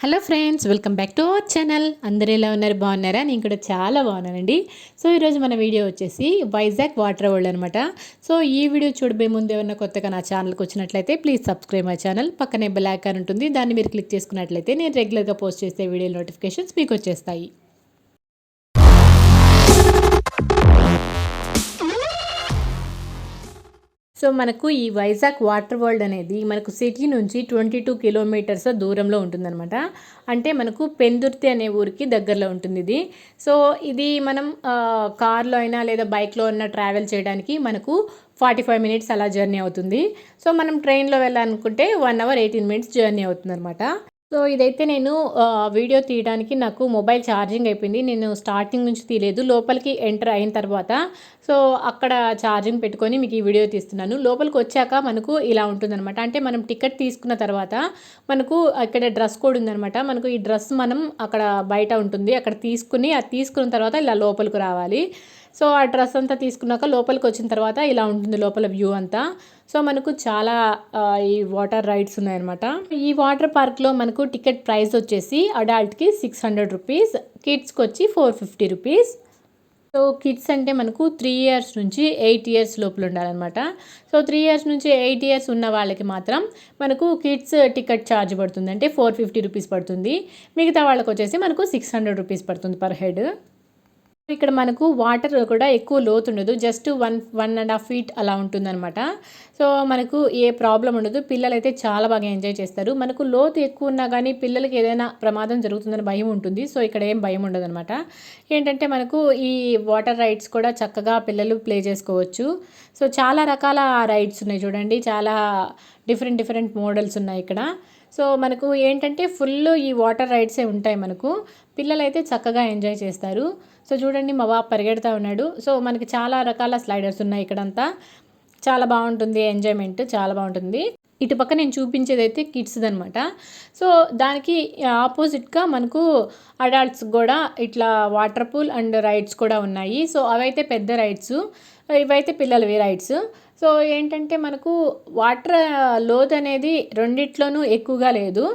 Hello friends, welcome back to our channel. అందరూ ఎలా ఉన్నారు? బాగున్నారా? నేను కూడా చాలా బాగున్నానండి. సో ఈరోజు మన వీడియో వచ్చేసి వైజాగ్ వాటర్ వరల్డ్ అనమాట. సో ఈ వీడియో చూడబోయే ముందు ఏమన్నా కొత్తగా నా ఛానల్కి వచ్చినట్లయితే ప్లీజ్ సబ్స్క్రైబ్ మై ఛానల్. పక్కనే బెల్ ఐకాన్ ఉంటుంది, దాన్ని మీరు క్లిక్ చేసుకున్నట్లయితే నేను రెగ్యులర్గా పోస్ట్ చేసే వీడియో నోటిఫికేషన్స్ మీకు వచ్చేస్తాయి. సో మనకు ఈ వైజాగ్ వాటర్ వరల్డ్ అనేది మనకు సిటీ నుంచి 22 కిలోమీటర్స్ దూరంలో ఉంటుందన్నమాట. అంటే మనకు పెందుర్తి అనే ఊరికి దగ్గరలో ఉంటుంది ఇది. సో ఇది మనం కార్లో అయినా లేదా బైక్లో అయినా ట్రావెల్ చేయడానికి మనకు 45 మినిట్స్ అలా జర్నీ అవుతుంది. సో మనం ట్రైన్లో వెళ్ళాలనుకుంటే 1 అవర్ 18 మినిట్స్ జర్నీ అవుతుంది అనమాట. సో ఇదైతే నేను వీడియో తీయడానికి నాకు మొబైల్ ఛార్జింగ్ అయిపోయింది. నేను స్టార్టింగ్ నుంచి తీయలేదు, లోపలికి ఎంటర్ అయిన తర్వాత సో అక్కడ ఛార్జింగ్ పెట్టుకొని మీకు ఈ వీడియో తీస్తున్నాను. లోపలికి వచ్చాక మనకు ఇలా ఉంటుందన్నమాట. అంటే మనం టికెట్ తీసుకున్న తర్వాత మనకు ఇక్కడ డ్రెస్ కోడ్ ఉందన్నమాట. మనకు ఈ డ్రెస్ మనం అక్కడ బయట ఉంటుంది, అక్కడ తీసుకుని అది తీసుకున్న తర్వాత ఇలా లోపలికి రావాలి. సో ఆ డ్రెస్ అంతా తీసుకున్నాక లోపలికి వచ్చిన తర్వాత ఇలా ఉంటుంది లోపల వ్యూ అంతా. సో మనకు చాలా ఈ వాటర్ రైడ్స్ ఉన్నాయన్నమాట. ఈ వాటర్ పార్క్లో మనకు టికెట్ ప్రైస్ వచ్చేసి అడల్ట్కి 600 రూపీస్, కిడ్స్కి వచ్చి 450 రూపీస్. సో కిడ్స్ అంటే మనకు 3 ఇయర్స్ నుంచి 8 ఇయర్స్ లోపల ఉండాలన్నమాట. సో 3 ఇయర్స్ నుంచి 8 ఇయర్స్ ఉన్న వాళ్ళకి మాత్రం మనకు కిడ్స్ టికెట్ ఛార్జ్ పడుతుంది, అంటే 450 రూపీస్ పడుతుంది. మిగతా వాళ్ళకి వచ్చేసి మనకు 600 రూపీస్ పడుతుంది పర్ హెడ్. ఇక్కడ మనకు వాటర్ కూడా ఎక్కువ లోతు ఉండదు, జస్ట్ 1.5 ఫీట్ అలా ఉంటుందన్నమాట. సో మనకు ఏ ప్రాబ్లం ఉండదు, పిల్లలు అయితే చాలా బాగా ఎంజాయ్ చేస్తారు. మనకు లోతు ఎక్కువ ఉన్నా కానీ పిల్లలకి ఏదైనా ప్రమాదం జరుగుతుందని భయం ఉంటుంది. సో ఇక్కడ ఏం భయం ఉండదు అనమాట. ఏంటంటే మనకు ఈ వాటర్ రైడ్స్ కూడా చక్కగా పిల్లలు ప్లే చేసుకోవచ్చు. సో చాలా రకాల రైడ్స్ ఉన్నాయి చూడండి, చాలా డిఫరెంట్ మోడల్స్ ఉన్నాయి ఇక్కడ. సో మనకు ఏంటంటే ఫుల్ ఈ వాటర్ రైడ్సే ఉంటాయి మనకు. పిల్లలు అయితే చక్కగా ఎంజాయ్ చేస్తారు. సో చూడండి మా బాబు పరిగెడతా ఉన్నాడు. సో మనకి చాలా రకాల స్లైడర్స్ ఉన్నాయి ఇక్కడంతా. చాలా బాగుంటుంది, ఎంజాయ్మెంట్ చాలా బాగుంటుంది. ఇటు పక్క నేను చూపించేది అయితే కిడ్స్ది అనమాట. సో దానికి ఆపోజిట్గా మనకు అడల్ట్స్ కూడా ఇట్లా వాటర్ పూల్ అండ్ రైడ్స్ కూడా ఉన్నాయి. సో అవైతే పెద్ద రైడ్స్, ఇవైతే పిల్లలవి రైడ్స్. సో ఏంటంటే మనకు వాటర్ లోత్ అనేది రెండిట్లోనూ ఎక్కువగా లేదు.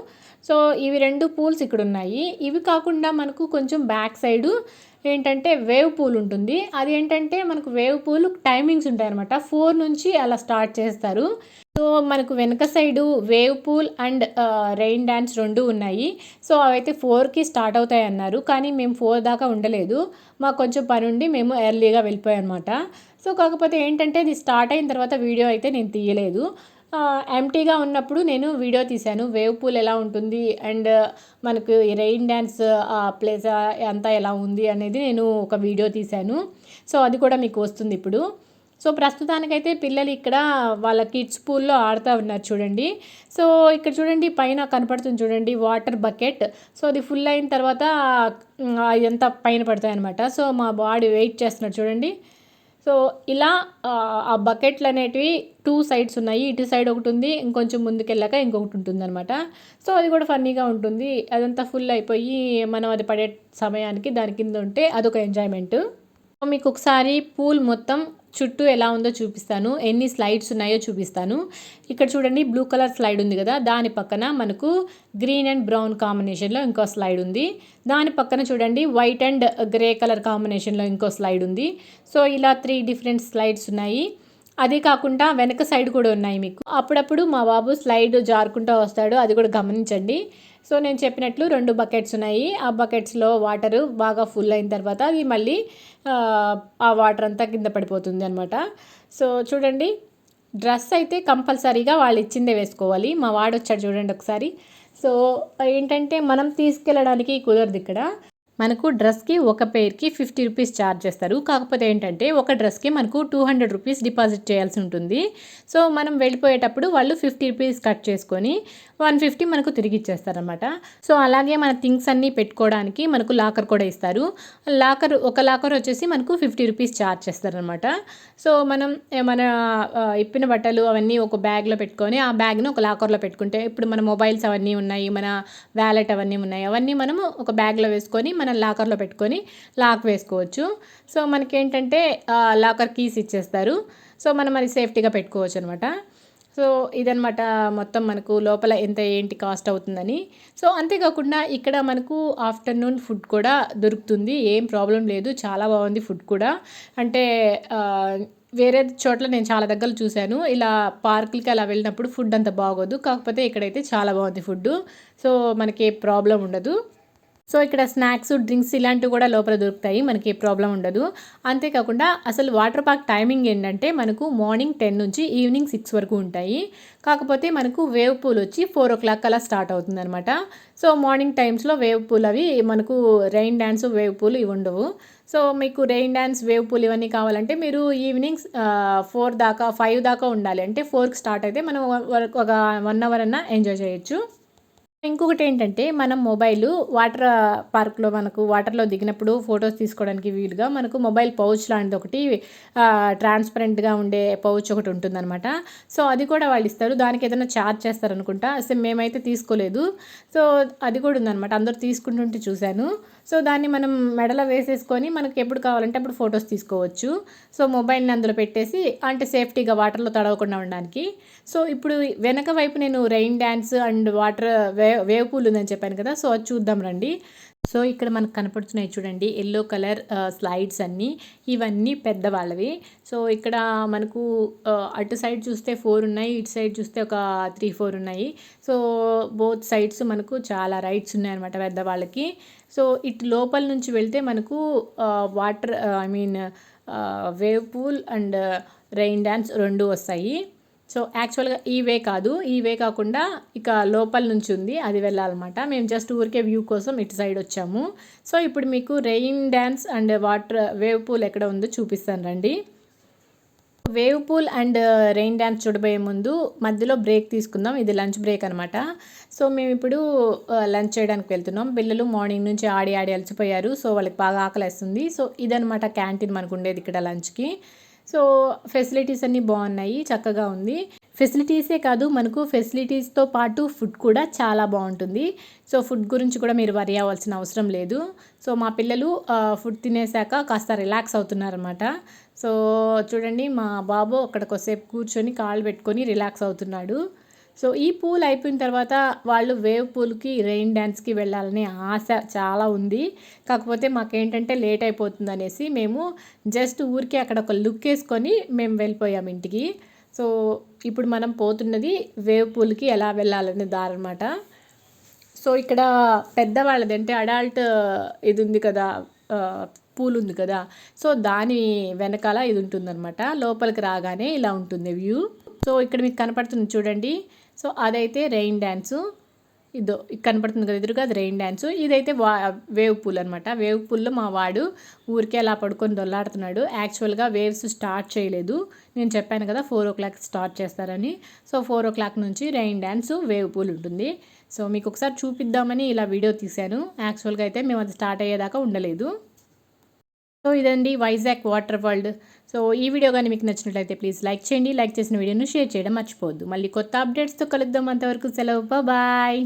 సో ఇవి 2 పూల్స్ ఇక్కడ ఉన్నాయి. ఇవి కాకుండా మనకు కొంచెం బ్యాక్ సైడు ఏంటంటే వేవ్ పూల్ ఉంటుంది. అది ఏంటంటే మనకు వేవ్ పూల్ టైమింగ్స్ ఉంటాయన్నమాట, 4 నుంచి అలా స్టార్ట్ చేస్తారు. సో మనకు వెనక side wave pool and rain dance 2 ఉన్నాయి. సో అవైతే 4కి స్టార్ట్ అవుతాయి అన్నారు, కానీ మేము 4 దాకా ఉండలేదు, మాకు కొంచెం పని ఉండి మేము ఎర్లీగా వెళ్ళిపోయాం అనమాట. సో కాకపోతే ఏంటంటే ఇది స్టార్ట్ అయిన తర్వాత వీడియో అయితే నేను తీయలేదు. ఎంటీగా ఉన్నప్పుడు నేను వీడియో తీశాను, వేవ్ పూల్ ఎలా ఉంటుంది అండ్ మనకు ఈ రెయిన్ డ్యాన్స్ ప్లేస్ అంతా ఎలా ఉంది అనేది నేను ఒక వీడియో తీశాను. సో అది కూడా మీకు వస్తుంది ఇప్పుడు. సో ప్రస్తుతానికైతే పిల్లలు ఇక్కడ వాళ్ళ కిడ్స్ పూల్లో ఆడుతూ ఉన్నారు చూడండి. సో ఇక్కడ చూడండి పైన కనపడుతుంది చూడండి వాటర్ బకెట్. సో అది ఫుల్ అయిన తర్వాత ఇదంతా పైన పడతాయి అనమాట. సో మా బాడీ వెయిట్ చేస్తున్నాడు చూడండి. సో ఇలా ఆ బకెట్లు అనేటివి 2 సైడ్స్ ఉన్నాయి, ఇటు సైడ్ ఒకటి ఉంది, ఇంకొంచెం ముందుకెళ్ళాక ఇంకొకటి ఉంటుంది అనమాట. సో అది కూడా ఫన్నీగా ఉంటుంది. అదంతా ఫుల్ అయిపోయి మనం అది పడే సమయానికి దాని కింద ఉంటే అదొక ఎంజాయ్మెంట్. మీకు ఒకసారి పూల్ మొత్తం చుట్టూ ఎలా ఉందో చూపిస్తాను, ఎన్ని స్లైడ్స్ ఉన్నాయో చూపిస్తాను. ఇక్కడ చూడండి బ్లూ కలర్ స్లైడ్ ఉంది కదా, దాని పక్కన మనకు గ్రీన్ అండ్ బ్రౌన్ కాంబినేషన్లో ఇంకో స్లైడ్ ఉంది. దాని పక్కన చూడండి వైట్ అండ్ గ్రే కలర్ కాంబినేషన్లో ఇంకో స్లైడ్ ఉంది. సో ఇలా 3 డిఫరెంట్ స్లైడ్స్ ఉన్నాయి. అదే కాకుండా వెనక సైడ్ కూడా ఉన్నాయి మీకు. అప్పుడప్పుడు మా బాబు స్లైడ్ జారుకుంటూ వస్తాడు, అది కూడా గమనించండి. సో నేను చెప్పినట్లు 2 బకెట్స్ ఉన్నాయి. ఆ బకెట్స్లో వాటరు బాగా ఫుల్ అయిన తర్వాత అది మళ్ళీ ఆ వాటర్ అంతా కింద పడిపోతుంది అనమాట. సో చూడండి, డ్రెస్ అయితే కంపల్సరీగా వాళ్ళు ఇచ్చిందే వేసుకోవాలి. మా వాడు వచ్చాడు చూడండి ఒకసారి. సో ఏంటంటే మనం తీసుకెళ్ళడానికి కుదరదు ఇక్కడ. మనకు డ్రెస్కి ఒక పెయిర్కి 50 రూపీస్ ఛార్జ్ చేస్తారు. కాకపోతే ఏంటంటే ఒక డ్రెస్కి మనకు 200 రూపీస్ డిపాజిట్ చేయాల్సి ఉంటుంది. సో మనం వెళ్ళిపోయేటప్పుడు వాళ్ళు 50 రూపీస్ కట్ చేసుకొని 150 మనకు తిరిగి ఇచ్చేస్తారనమాట. సో అలాగే మన థింగ్స్ అన్నీ పెట్టుకోవడానికి మనకు లాకర్ కూడా ఇస్తారు. ఒక లాకర్ వచ్చేసి మనకు 50 రూపీస్ ఛార్జ్ చేస్తారనమాట. సో మనం మన ఇప్పిన బట్టలు అవన్నీ ఒక బ్యాగ్లో పెట్టుకొని ఆ బ్యాగ్ను ఒక లాకర్లో పెట్టుకుంటే, ఇప్పుడు మన మొబైల్స్ అవన్నీ ఉన్నాయి, మన వ్యాలెట్ అవన్నీ ఉన్నాయి, అవన్నీ మనము ఒక బ్యాగ్లో వేసుకొని మనం లాకర్లో పెట్టుకొని లాక్ వేసుకోవచ్చు. సో మనకేంటంటే లాకర్ కీస్ ఇచ్చేస్తారు. సో మనం అది సేఫ్టీగా పెట్టుకోవచ్చు అనమాట. సో ఇదనమాట మొత్తం మనకు లోపల ఎంత ఏంటి కాస్ట్ అవుతుందని. సో అంతేకాకుండా ఇక్కడ మనకు ఆఫ్టర్నూన్ ఫుడ్ కూడా దొరుకుతుంది. ఏం ప్రాబ్లం లేదు. చాలా బాగుంది ఫుడ్ కూడా. అంటే వేరే చోట్ల నేను చాలా దగ్గరలు చూశాను. ఇలా పార్కులకి అలా వెళ్ళినప్పుడు ఫుడ్ అంత బాగోదు. కాకపోతే ఇక్కడైతే చాలా బాగుంది ఫుడ్డు. సో మనకి ఏ ప్రాబ్లం ఉండదు. సో ఇక్కడ స్నాక్స్, డ్రింక్స్ ఇలాంటివి కూడా లోపల దొరుకుతాయి. మనకి ఏ ప్రాబ్లం ఉండదు. అంతేకాకుండా అసలు వాటర్ పార్క్ టైమింగ్ ఏంటంటే మనకు మార్నింగ్ 10 నుంచి ఈవినింగ్ 6 వరకు ఉంటాయి. కాకపోతే మనకు వేవ్ పూల్ వచ్చి 4 o'clock అలా స్టార్ట్ అవుతుందనమాట. సో మార్నింగ్ టైమ్స్లో వేవ్ పూల్ అవి మనకు రెయిన్ డాన్స్, వేవ్ పూల్ ఇవి ఉండవు. సో మీకు రెయిన్ డాన్స్, వేవ్ పూల్ ఇవన్నీ కావాలంటే మీరు ఈవినింగ్ 4 దాకా 5 దాకా ఉండాలి. అంటే 4కి స్టార్ట్ అయితే మనం ఒక 1 hour అన్నా ఎంజాయ్ చేయొచ్చు. ఇంకొకటి ఏంటంటే మనం మొబైలు వాటర్ పార్క్లో మనకు వాటర్లో దిగినప్పుడు ఫొటోస్ తీసుకోవడానికి వీలుగా మనకు మొబైల్ పౌచ్ లాంటిది ఒకటి ట్రాన్స్పరెంట్గా ఉండే పౌచ్ ఒకటి ఉంటుందన్నమాట. సో అది కూడా వాళ్ళు ఇస్తారు. దానికి ఏదైనా ఛార్జ్ చేస్తారనుకుంటా. అసలు మేమైతే తీసుకోలేదు. సో అది కూడా ఉందన్నమాట. అందరూ తీసుకుంటుంటే చూశాను. సో దాన్ని మనం మెడలో వేసేసుకొని మనకి ఎప్పుడు కావాలంటే అప్పుడు ఫొటోస్ తీసుకోవచ్చు. సో మొబైల్ని అందులో పెట్టేసి అంటే సేఫ్టీగా వాటర్లో తడవకుండా ఉండడానికి. సో ఇప్పుడు వెనక వైపు నేను rain dance and water wave pool ఉందని చెప్పాను కదా. సో అది చూద్దాం రండి. సో ఇక్కడ మనకు కనపడుతున్నాయి చూడండి ఎల్లో కలర్ స్లైడ్స్ అన్నీ. ఇవన్నీ పెద్దవాళ్ళవి. సో ఇక్కడ మనకు అటు సైడ్ చూస్తే 4 ఉన్నాయి. ఇటు సైడ్ చూస్తే ఒక 3, 4 ఉన్నాయి. సో బోత్ సైడ్స్ మనకు చాలా రైడ్స్ ఉన్నాయన్నమాట పెద్దవాళ్ళకి. సో ఇటు లోపల నుంచి వెళ్తే మనకు water I mean wave pool and rain dance 2 వస్తాయి. సో యాక్చువల్గా ఈ వే కాదు, ఈ వే కాకుండా ఇక లోపల నుంచి ఉంది, అది వెళ్ళాలన్నమాట. మేము జస్ట్ ఊరికే వ్యూ కోసం ఇటు సైడ్ వచ్చాము. సో ఇప్పుడు మీకు rain dance and water wave pool ఎక్కడ ఉందో చూపిస్తాను రండి. Wave pool and rain dance చూడబోయే ముందు మధ్యలో బ్రేక్ తీసుకుందాం. ఇది లంచ్ బ్రేక్ అనమాట. సో మేము ఇప్పుడు లంచ్ చేయడానికి వెళ్తున్నాం. పిల్లలు మార్నింగ్ నుంచి ఆడి ఆడి అలసిపోయారు. సో వాళ్ళకి బాగా ఆకలేస్తుంది. సో ఇదనమాట క్యాంటీన్ మనకు ఉండేది ఇక్కడ లంచ్కి. సో ఫెసిలిటీస్ అన్నీ బాగున్నాయి, చక్కగా ఉంది. ఫెసిలిటీసే కాదు మనకు ఫెసిలిటీస్తో పాటు ఫుడ్ కూడా చాలా బాగుంటుంది. సో ఫుడ్ గురించి కూడా మీరు వరి అవ్వాల్సిన అవసరం లేదు. సో మా పిల్లలు ఫుడ్ తినేసాక కాస్త రిలాక్స్ అవుతున్నారన్నమాట. సో చూడండి మా బాబు అక్కడ కొద్దిసేపు కూర్చొని కాళ్ళు పెట్టుకొని రిలాక్స్ అవుతున్నాడు. సో ఈ పూల్ అయిపోయిన తర్వాత వాళ్ళు వేవ్ పూల్కి రెయిన్ డ్యాన్స్కి వెళ్ళాలనే ఆశ చాలా ఉంది. కాకపోతే మాకేంటంటే లేట్ అయిపోతుంది అనేసి మేము జస్ట్ ఊరికే అక్కడ ఒక లుక్ వేసుకొని మేము వెళ్ళిపోయాము ఇంటికి. సో ఇప్పుడు మనం పోతున్నది వేవ్ పూల్కి ఎలా వెళ్ళాలనే దారి అనమాట. సో ఇక్కడ పెద్దవాళ్ళది అంటే అడల్ట్ ఇది ఉంది కదా, పూల్ ఉంది కదా. సో దాని వెనకాల ఇది ఉంటుందన్నమాట. లోపలికి రాగానే ఇలా ఉంటుంది వ్యూ. సో ఇక్కడ మీకు కనపడుతుంది చూడండి. సో అదైతే రెయిన్ డ్యాన్సు. ఇదో కనపడుతుంది కదా ఎదురుగా, అది రెయిన్ డ్యాన్సు. ఇదైతే వేవ్ పూల్ అనమాట. వేవ్ పూల్లో మా వాడు ఊరికే అలా పడుకొని దొల్లాడుతున్నాడు. యాక్చువల్గా వేవ్స్ స్టార్ట్ చేయలేదు. నేను చెప్పాను కదా 4 o'clock స్టార్ట్ చేస్తారని. సో 4 o'clock నుంచి రెయిన్ డ్యాన్సు, వేవ్ పూల్ ఉంటుంది. సో మీకు ఒకసారి చూపిద్దామని ఇలా వీడియో తీశాను. యాక్చువల్గా అయితే మేము అది స్టార్ట్ అయ్యేదాకా ఉండలేదు. సో ఇదండి వైజాగ్ వాటర్ వరల్డ్. సో ఈ వీడియో కానీ మీకు నచ్చినట్లయితే ప్లీజ్ లైక్ చేయండి. లైక్ చేసిన వీడియోను షేర్ చేయడం మర్చిపోవద్దు. మళ్ళీ కొత్త అప్డేట్స్తో కలుద్దాం. అంతవరకు సెలవు, బాయ్.